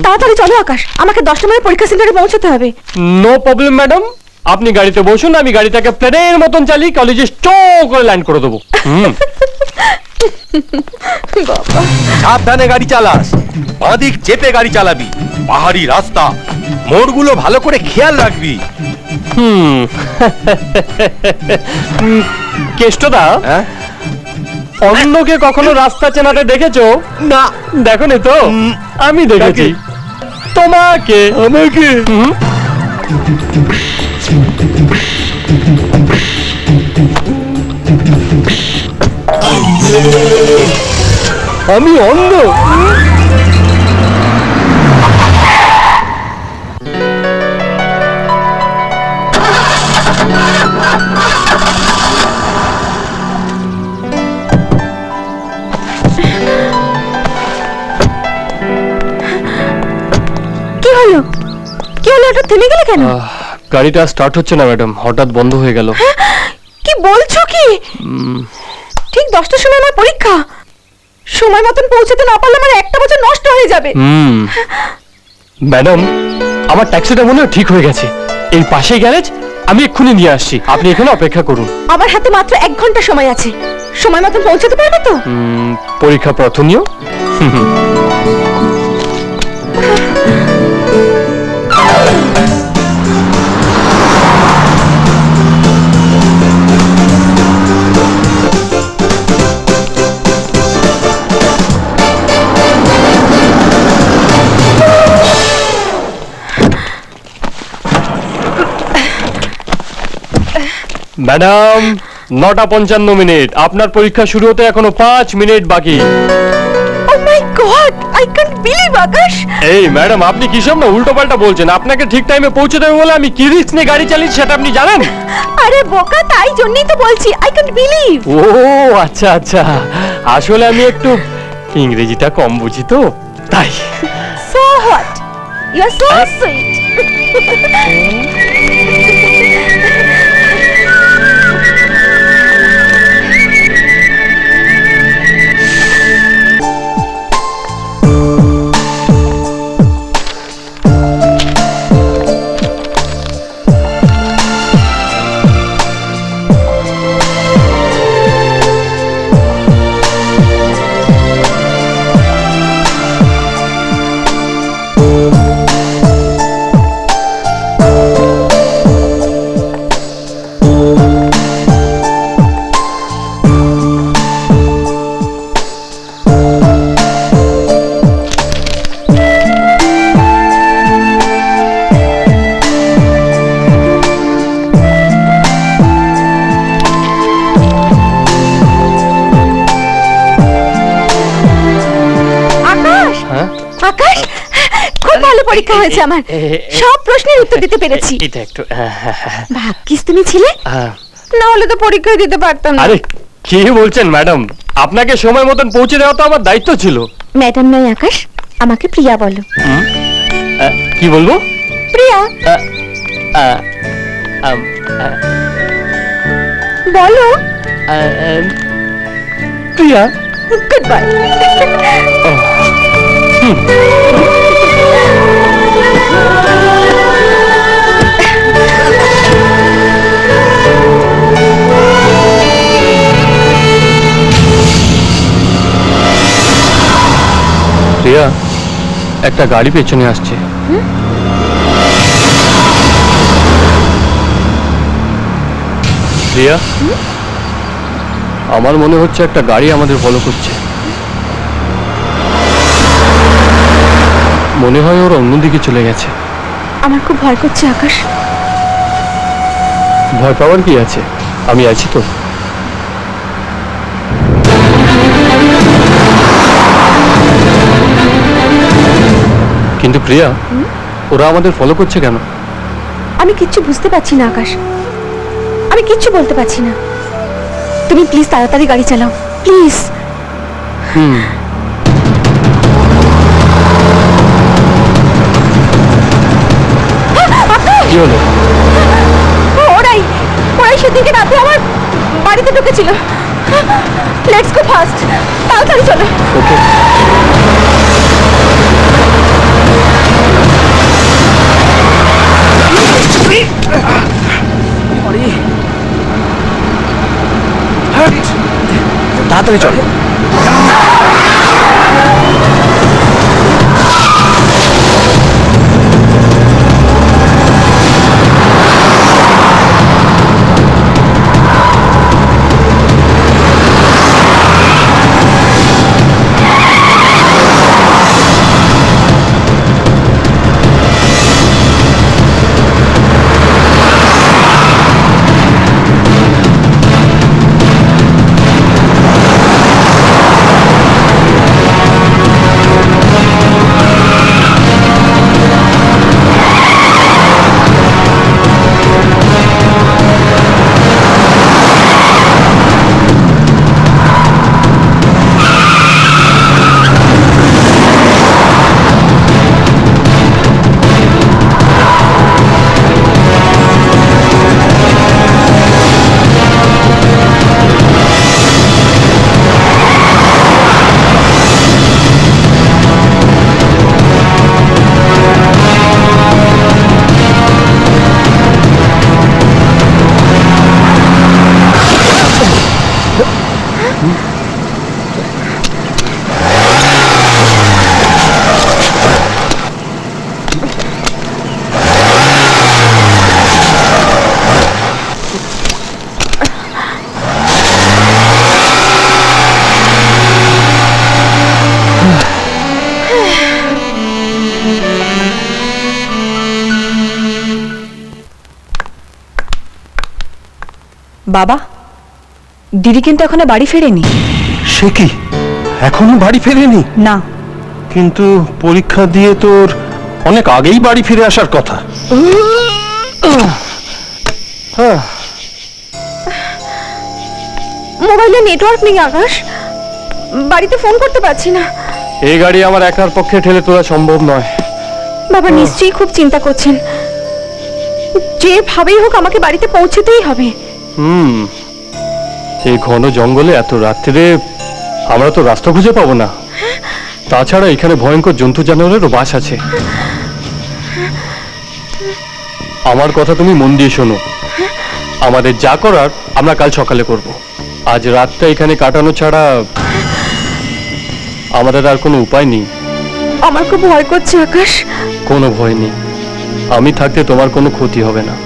তাড়াতাড়ি চলো আকাশ, আমাকে 10টা মানে পরীক্ষা সেন্টারে পৌঁছতে হবে। নো প্রবলেম ম্যাডাম, আপনি গাড়িতে বসুন, আমি গাড়িটাকে প্লেনের মতন চালিয়ে কলেজে স্টো করে ল্যান্ড করে দেবো। সাবধানে গাড়ি চালাস, বাঁদিক চেপে গাড়ি চালাবি, পাহাড়ি রাস্তা, মোড়গুলো ভালো করে খেয়াল রাখবি। কেষ্টদা, অন্যকে কখনো রাস্তা চেনাতে দেখেছো? না। দেখোনি তো? আমি দেখেছি। তোমাকে। আমাকে? আমি অন্ধ? কি হলো? কি হলো? এটা থেমে গেলে কেন? গাড়িটা স্টার্ট হচ্ছে না ম্যাডাম, হঠাৎ বন্ধ হয়ে গেল। কি বলছো কি? ঠিক 10টার সময় আমার পরীক্ষা, সময় মতন পৌঁছতে না পারলে আমার একটা বছর নষ্ট হয়ে যাবে। ম্যাডাম, আমার ট্যাক্সিটা মনে হয় ঠিক হয়ে গেছে, এই পাশেই গ্যারেজ, আমি এক্ষুনি নিয়ে আসছি, আপনি এখানে অপেক্ষা করুন। আমার হাতে মাত্র 1 ঘন্টা সময় আছে, সময় মতন পৌঁছতে পারবে তো? পরীক্ষা প্রথমীয়। ম্যাডাম, 9:55, আপনার পরীক্ষা শুরু হতে এখনো 5 মিনিট বাকি। ও মাই গড, আই ক্যান্ট বিলিভ আকাশ। এই ম্যাডাম, আপনি কি সব না উল্টো পাল্টা বলছেন? আপনাকে ঠিক টাইমে পৌঁছে দেবে বলে আমি কি রিস্ক নিয়ে গাড়ি চালিয়েছি সেটা আপনি জানেন? আরে বোকা, তাই জন্যই তো বলছি আই ক্যান্ট বিলিভ। ও আচ্ছা আচ্ছা, আসলে আমি একটু ইংরেজিটা কম বুঝি তো, তাই। So what, you are so sweet. Akash, খুব ভালো পরীক্ষা হয়েছে আমার, সব প্রশ্নের উত্তর দিতে পেরেছি। এটা একটু ভাগ্যিস তুমি ছিলে, না হলে তো পরীক্ষাই দিতে পারতাম না। আরে কি বলছেন ম্যাডাম, আপনাকে সময় মতন পৌঁছে দেওয়া তো আমার দায়িত্ব ছিল। ম্যাডাম নয় আকাশ, আমাকে প্রিয়া বলো। কি বলবো? প্রিয়া বলো। প্রিয়া। Good bye. প্রিয়া, একটা গাড়ি পেছনে আসছে। প্রিয়া, আমার মনে হচ্ছে একটা গাড়ি আমাদের ফলো করছে। মনে হয় ওরা অন্যদিকে চলে গেছে। আমার খুব ভয় করছে আকাশ। ভয় পাওয়ার কি আছে, আমি আছি তো। কিন্তু প্রিয়া, ওরা আমাদের ফলো করছে কেন? আমি কিচ্ছু বুঝতে পারছি না আকাশ, আমি কিচ্ছু বলতে পারছি না। তুমি প্লিজ তাড়াতাড়ি গাড়ি চালাও, প্লিজ। কি হলো? ওরাই সেদিকে রাতে আমার বাড়িতে ঢুকেছিল। লেটস গো ফাস্ট, তাড়াতাড়ি চলো। ওকে। তাড়াতাড়ি চলো। বাবা, দিদি কিন্তু এখনো বাড়ি ফেরেনি। সে কি, এখনো বাড়ি ফেরেনি? না। কিন্তু পরীক্ষা দিয়ে তোর অনেক আগেই বাড়ি ফিরে আসার কথা। মোবাইলে নেটওয়ার্ক নেই আকাশ, বাড়িতে ফোন করতে পারছি না। এই গাড়ি আমার একার পক্ষে ঠেলে তোলা সম্ভব নয়। বাবা নিশ্চয়ই খুব চিন্তা করছেন, যেভাবেই হোক আমাকে বাড়িতে পৌঁছতেই হবে। এই ঘন জঙ্গলে এত রাত্রে আমরা তো রাস্তা খুঁজে পাবো না। তাছাড়া এখানে ভয়ঙ্কর জন্তু জানোয়ারেরও বাস আছে। আমার কথা তুমি মন দিয়ে শোনো। আমাদের যা করার আমরা কাল সকালে করব। আজ রাতটা এখানে কাটানো ছাড়া আমাদের আর কোনো উপায় নেই। আমার খুব ভয় করছে আকাশ। কোনো ভয় নেই, আমি থাকতে তোমার কোনো ক্ষতি হবে না।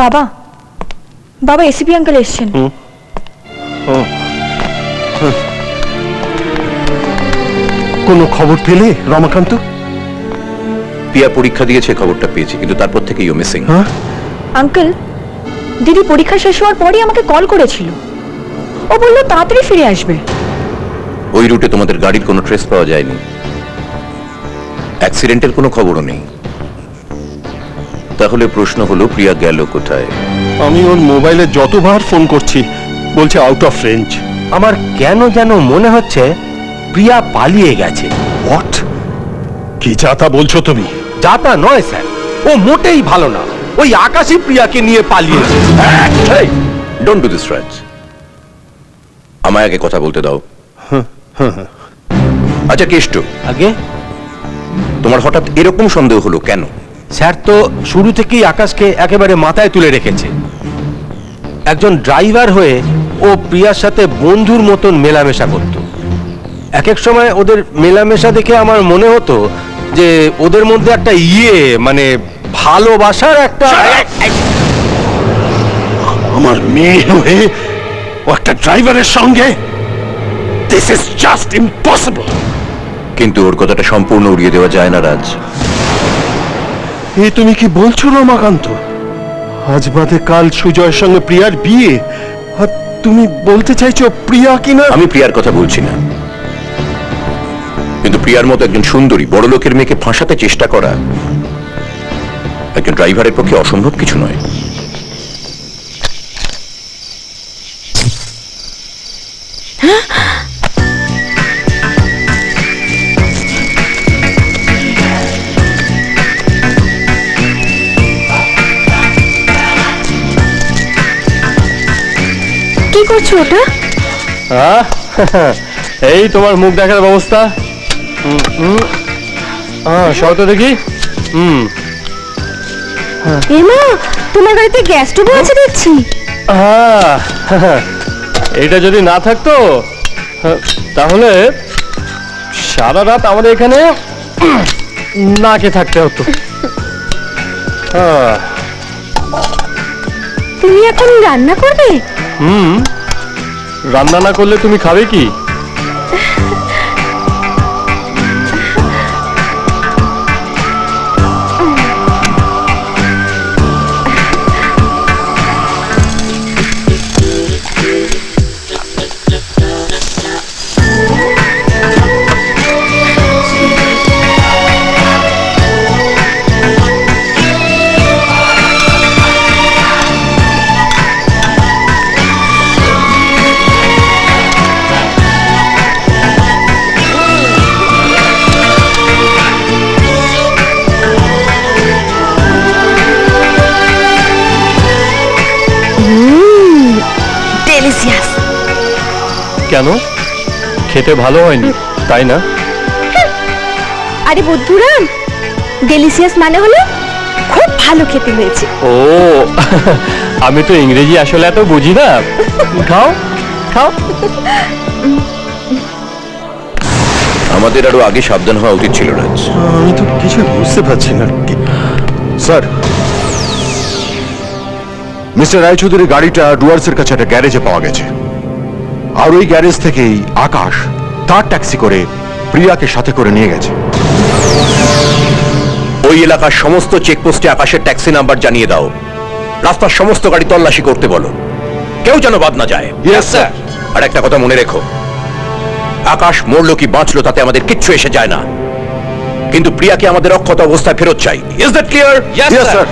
বাবা, বাবা এসিপি আঙ্কেল এসেছেন। কোনো খবর পেলে রমাকান্ত? পিয়া পরীক্ষা দিয়েছে, খবরটা পেয়েছি, কিন্তু তারপর থেকেই ও মিসিং। আঙ্কেল, দিদি পরীক্ষা শেষ হওয়ার পরই আমাকে কল করেছিল। ও বললো তাড়াতাড়ি ফিরে আসবে। ওই রুটে তোমাদের গাড়ির কোনো ট্রেস পাওয়া যায়নি, অ্যাক্সিডেন্টের কোনো খবরও নেই। তাহলে প্রশ্ন হলো প্রিয়া গেল কোথায়? আমি ওর মোবাইলে যতবার ফোন করছি বলছে আউট অফ রেঞ্জ। আমার কেন যেন মনে হচ্ছে প্রিয়া পালিয়ে গেছে। হোয়াট? কি যাতা বলছো তুমি? যাতা নয় স্যার, ও মোটেই ভালো না। ওই আকাশী প্রিয়াকে নিয়ে পালিয়েছে। ডোন্ট ডু দিস রাজ, আমায় আগে কথা বলতে দাও। আচ্ছা কেষ্ট, আগে তোমার হঠাৎ এরকম সন্দেহ হলো কেন? স্যার তো শুরু থেকেই আকাশকে একেবারে মাথায় তুলে রেখেছে। একজন ড্রাইভার হয়ে ও প্রিয়ার সাথে বন্ধুর মতন মেলামেশা করত। এক এক সময় ওদের মেলামেশা দেখে আমার মনে হতো যে ওদের মধ্যে একটা মানে ভালোবাসার একটা। আমার মেয়ে হয়ে ও একটা ড্রাইভারের সঙ্গে? This is just impossible. কিন্তু ওর কথাটা সম্পূর্ণ উড়িয়ে দেওয়া যায় না রাজ। এই তুমি কি বলছো রমাকান্ত? আজ বাদে কাল সুজয়ের সঙ্গে প্রিয়ার বিয়ে, আর তুমি বলতে চাইছো প্রিয়া কিনা? আমি প্রিয়ার কথা বলছি না, কিন্তু প্রিয়ার মতো একজন সুন্দরী বড় লোকের মেয়েকে ফাঁসাতে চেষ্টা করা একজন ড্রাইভারের পক্ষে অসম্ভব কিছু নয়। কি করছো ওটা? এই তোমার মুখ দেখার ব্যবস্থা। সরতো দেখি। এমা, তোমার বাড়িতে গ্যাস স্টোভ আছে দেখছি। এটা যদি না থাকতো তাহলে সারা রাত আমাদের এখানে না খেয়ে থাকতে হতো। তুমি এখন রান্না করবে? রান্না না করলে তুমি খাবে কি? ডেলিশিয়াস। কেন, খেতে ভালো হয়নি তাই না? আরে বুদ্ধুরাম, ডেলিশিয়াস মানে হলো খুব ভালো খেতে হয়েছে। ও আমি তো ইংরেজি আসলে এত বুঝি না। খাও খাও। আমাদের আরো আগে সাবধান হওয়া উচিত ছিল রাজ। আমি তো কিছু বুঝতে পারছি না। স্যার, মিস্টার রায়চৌধুরীর গাড়িটা ডুয়ার্সের কাছে একটা গ্যারেজে পাওয়া গেছে, আর ওই গ্যারেজ থেকেই আকাশ তার ট্যাক্সি করে প্রিয়াকে সাথে করে নিয়ে গেছে। ওই এলাকার সমস্ত চেকপোস্টে আকাশের ট্যাক্সি নাম্বার জানিয়ে দাও। রাস্তার সমস্ত গাড়ি তল্লাশি করতে বলো, কেউ যেন বাদ না যায়। Yes sir. আর একটা কথা মনে রেখো, আকাশ মরলো কি বাঁচলো তাতে আমাদের কিচ্ছু এসে যায় না, কিন্তু প্রিয়াকে আমাদের অক্ষত অবস্থায় ফেরত চাই। Is that clear? Yes sir.